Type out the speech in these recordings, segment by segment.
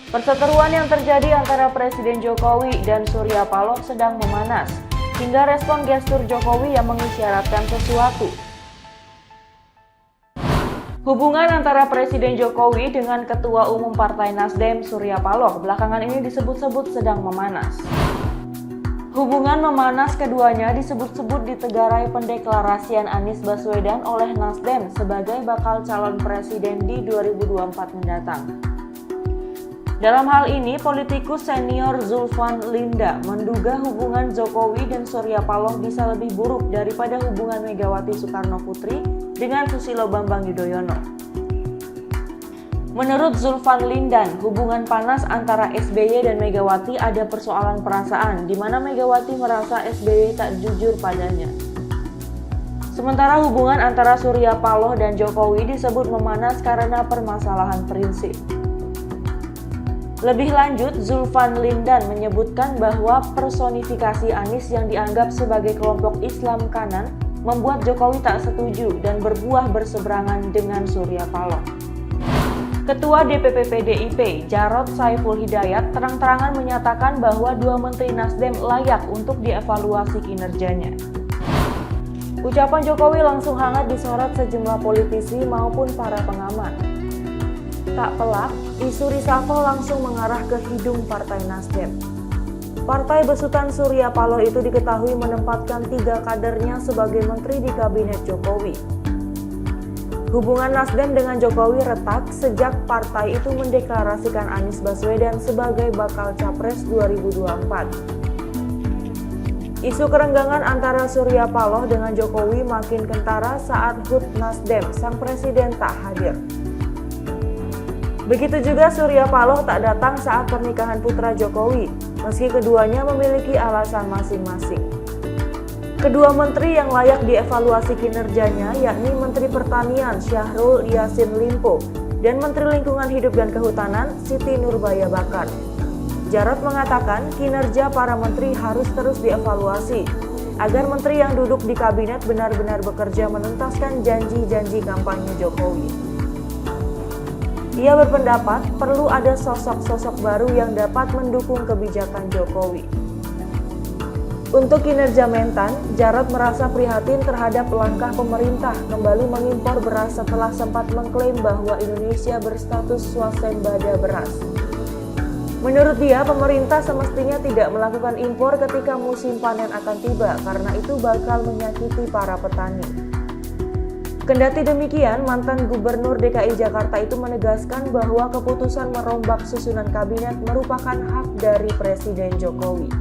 Perseteruan yang terjadi antara Presiden Jokowi dan Surya Paloh sedang memanas, hingga respon gestur Jokowi yang mengisyaratkan sesuatu. Hubungan antara Presiden Jokowi dengan Ketua Umum Partai Nasdem Surya Paloh belakangan ini disebut-sebut sedang memanas. Hubungan memanas keduanya disebut-sebut ditegarai pendeklarasian Anies Baswedan oleh Nasdem sebagai bakal calon presiden di 2024 mendatang. Dalam hal ini, politikus senior Zulfan Linda menduga hubungan Jokowi dan Surya Paloh bisa lebih buruk daripada hubungan Megawati Soekarno Putri dengan Susilo Bambang Yudhoyono. Menurut Zulfan Lindan, hubungan panas antara SBY dan Megawati ada persoalan perasaan, di mana Megawati merasa SBY tak jujur padanya. Sementara hubungan antara Surya Paloh dan Jokowi disebut memanas karena permasalahan prinsip. Lebih lanjut, Zulfan Lindan menyebutkan bahwa personifikasi Anies yang dianggap sebagai kelompok Islam kanan membuat Jokowi tak setuju dan berbuah berseberangan dengan Surya Paloh. Ketua DPP PDIP, Jarod Saiful Hidayat, terang-terangan menyatakan bahwa dua menteri Nasdem layak untuk dievaluasi kinerjanya. Ucapan Jokowi langsung hangat disorot sejumlah politisi maupun para pengamat. Tak pelak, isu reshuffle langsung mengarah ke hidung Partai Nasdem. Partai besutan Surya Paloh itu diketahui menempatkan 3 kadernya sebagai menteri di kabinet Jokowi. Hubungan Nasdem dengan Jokowi retak sejak partai itu mendeklarasikan Anies Baswedan sebagai bakal capres 2024. Isu kerenggangan antara Surya Paloh dengan Jokowi makin kentara saat HUT Nasdem sang presiden tak hadir. Begitu juga Surya Paloh tak datang saat pernikahan putra Jokowi, meski keduanya memiliki alasan masing-masing. Kedua menteri yang layak dievaluasi kinerjanya yakni Menteri Pertanian Syahrul Yassin Limpo dan Menteri Lingkungan Hidup dan Kehutanan Siti Nurbaya Bakar. Jarod mengatakan kinerja para menteri harus terus dievaluasi agar menteri yang duduk di kabinet benar-benar bekerja menuntaskan janji-janji kampanye Jokowi. Ia berpendapat perlu ada sosok-sosok baru yang dapat mendukung kebijakan Jokowi. Untuk kinerja Mentan, Jarod merasa prihatin terhadap langkah pemerintah kembali mengimpor beras setelah sempat mengklaim bahwa Indonesia berstatus swasembada beras. Menurut dia, pemerintah semestinya tidak melakukan impor ketika musim panen akan tiba karena itu bakal menyakiti para petani. Kendati demikian, mantan Gubernur DKI Jakarta itu menegaskan bahwa keputusan merombak susunan kabinet merupakan hak dari Presiden Jokowi.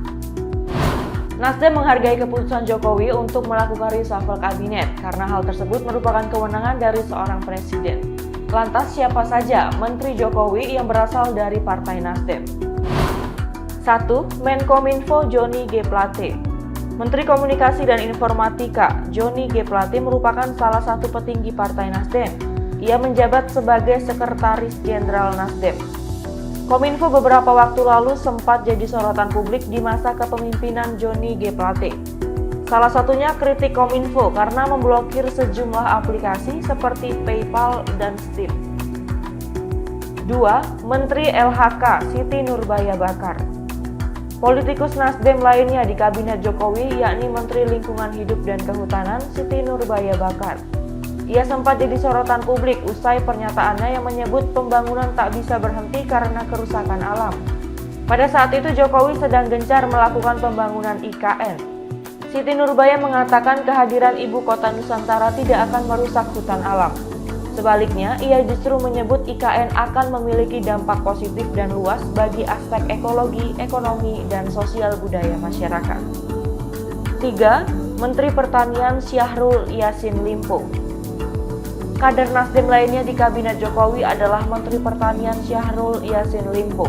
Nasdem menghargai keputusan Jokowi untuk melakukan reshuffle kabinet karena hal tersebut merupakan kewenangan dari seorang presiden. Lantas siapa saja Menteri Jokowi yang berasal dari Partai Nasdem? 1. Menkominfo Johnny G. Plate. Menteri Komunikasi dan Informatika Johnny G. Plate merupakan salah satu petinggi Partai Nasdem. Ia menjabat sebagai Sekretaris Jenderal Nasdem. Kominfo beberapa waktu lalu sempat jadi sorotan publik di masa kepemimpinan Johnny G. Plate. Salah satunya kritik Kominfo karena memblokir sejumlah aplikasi seperti PayPal dan Steam. 2. Menteri LHK Siti Nurbaya Bakar. Politikus Nasdem lainnya di Kabinet Jokowi yakni Menteri Lingkungan Hidup dan Kehutanan Siti Nurbaya Bakar. Ia sempat jadi sorotan publik usai pernyataannya yang menyebut pembangunan tak bisa berhenti karena kerusakan alam. Pada saat itu Jokowi sedang gencar melakukan pembangunan IKN. Siti Nurbaya mengatakan kehadiran ibu kota Nusantara tidak akan merusak hutan alam. Sebaliknya, ia justru menyebut IKN akan memiliki dampak positif dan luas bagi aspek ekologi, ekonomi, dan sosial budaya masyarakat. 3. Menteri Pertanian Syahrul Yassin Limpo. Kader Nasdem lainnya di Kabinet Jokowi adalah Menteri Pertanian Syahrul Yassin Limpo.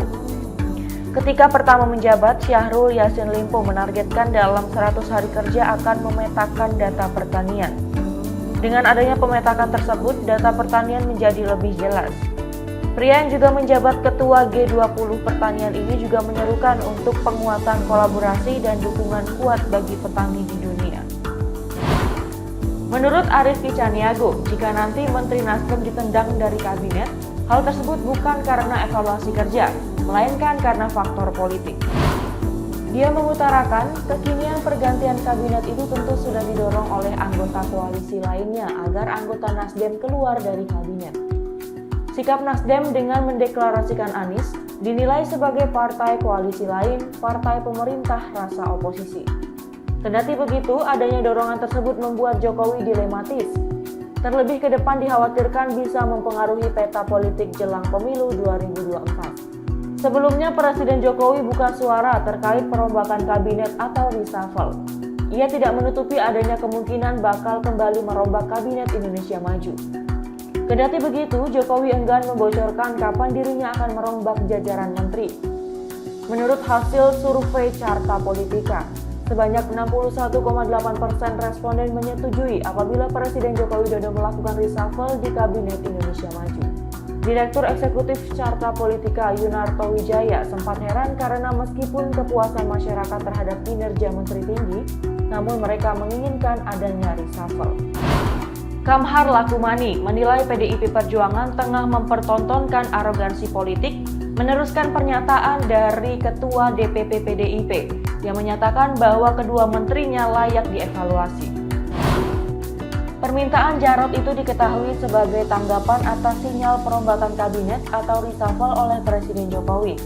Ketika pertama menjabat, Syahrul Yassin Limpo menargetkan dalam 100 hari kerja akan memetakan data pertanian. Dengan adanya pemetakan tersebut, data pertanian menjadi lebih jelas. Pria yang juga menjabat Ketua G20 Pertanian ini juga menyerukan untuk penguatan kolaborasi dan dukungan kuat bagi petani di dunia. Menurut Arief Picaniago, jika nanti Menteri Nasdem ditendang dari kabinet, hal tersebut bukan karena evaluasi kerja, melainkan karena faktor politik. Dia mengutarakan, kekinian pergantian kabinet itu tentu sudah didorong oleh anggota koalisi lainnya agar anggota Nasdem keluar dari kabinet. Sikap Nasdem dengan mendeklarasikan Anies dinilai sebagai partai koalisi lain, partai pemerintah rasa oposisi. Kendati begitu, adanya dorongan tersebut membuat Jokowi dilematis. Terlebih ke depan dikhawatirkan bisa mempengaruhi peta politik jelang pemilu 2024. Sebelumnya, Presiden Jokowi buka suara terkait perombakan kabinet atau reshuffle. Ia tidak menutupi adanya kemungkinan bakal kembali merombak kabinet Indonesia Maju. Kendati begitu, Jokowi enggan membocorkan kapan dirinya akan merombak jajaran menteri. Menurut hasil survei Carta Politika, sebanyak 61,8% responden menyetujui apabila Presiden Joko Widodo melakukan reshuffle di Kabinet Indonesia Maju. Direktur Eksekutif Carta Politika Yunarto Wijaya sempat heran karena meskipun kepuasan masyarakat terhadap kinerja menteri tinggi, namun mereka menginginkan adanya reshuffle. Kamhar Lakumani menilai PDIP Perjuangan tengah mempertontonkan arogansi politik, meneruskan pernyataan dari Ketua DPP PDIP yang menyatakan bahwa kedua menterinya layak dievaluasi. Permintaan Jarot itu diketahui sebagai tanggapan atas sinyal perombakan kabinet atau reshuffle oleh Presiden Jokowi.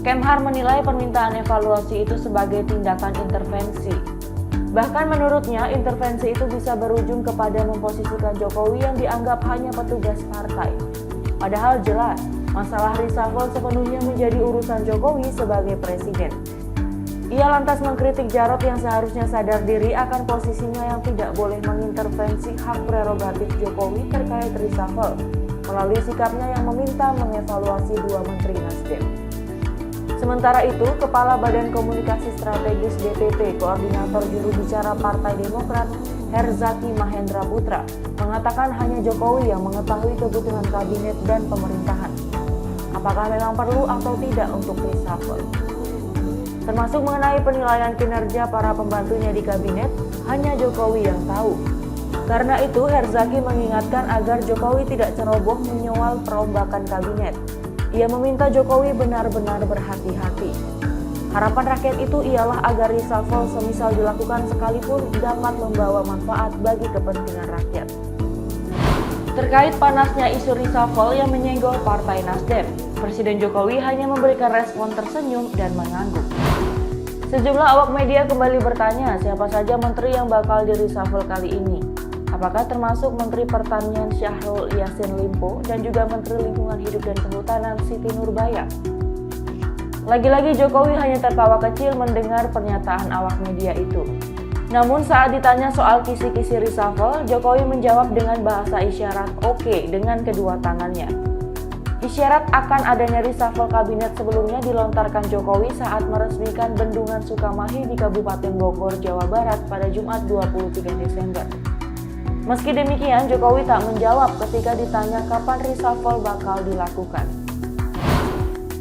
Kemhar menilai permintaan evaluasi itu sebagai tindakan intervensi. Bahkan menurutnya, intervensi itu bisa berujung kepada memposisikan Jokowi yang dianggap hanya petugas partai. Padahal jelas, masalah reshuffle sepenuhnya menjadi urusan Jokowi sebagai presiden. Ia lantas mengkritik Jarot yang seharusnya sadar diri akan posisinya yang tidak boleh mengintervensi hak prerogatif Jokowi terkait reshuffle, melalui sikapnya yang meminta mengevaluasi dua menteri Nasdem. Sementara itu, Kepala Badan Komunikasi Strategis DPP Koordinator Juru Bicara Partai Demokrat Herzaki Mahendra Putra mengatakan hanya Jokowi yang mengetahui kebutuhan kabinet dan pemerintahan. Apakah memang perlu atau tidak untuk reshuffle? Termasuk mengenai penilaian kinerja para pembantunya di kabinet, hanya Jokowi yang tahu. Karena itu, Herzaki mengingatkan agar Jokowi tidak ceroboh menyoal perombakan kabinet. Ia meminta Jokowi benar-benar berhati-hati. Harapan rakyat itu ialah agar reshuffle semisal dilakukan sekalipun dapat membawa manfaat bagi kepentingan rakyat. Terkait panasnya isu reshuffle yang menyenggol Partai Nasdem, Presiden Jokowi hanya memberikan respon tersenyum dan mengangguk. Sejumlah awak media kembali bertanya siapa saja menteri yang bakal di-reshuffle kali ini. Apakah termasuk Menteri Pertanian Syahrul Yassin Limpo dan juga Menteri Lingkungan Hidup dan Kehutanan Siti Nurbaya? Lagi-lagi Jokowi hanya tertawa kecil mendengar pernyataan awak media itu. Namun saat ditanya soal kisi-kisi reshuffle, Jokowi menjawab dengan bahasa isyarat oke dengan kedua tangannya. Isyarat akan adanya reshuffle kabinet sebelumnya dilontarkan Jokowi saat meresmikan Bendungan Sukamahi di Kabupaten Bogor, Jawa Barat pada Jumat 23 Desember. Meski demikian, Jokowi tak menjawab ketika ditanya kapan reshuffle bakal dilakukan.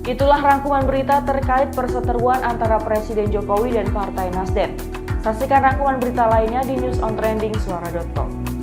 Itulah rangkuman berita terkait perseteruan antara Presiden Jokowi dan Partai Nasdem. Saksikan rangkuman berita lainnya di News on Trending Suara.com.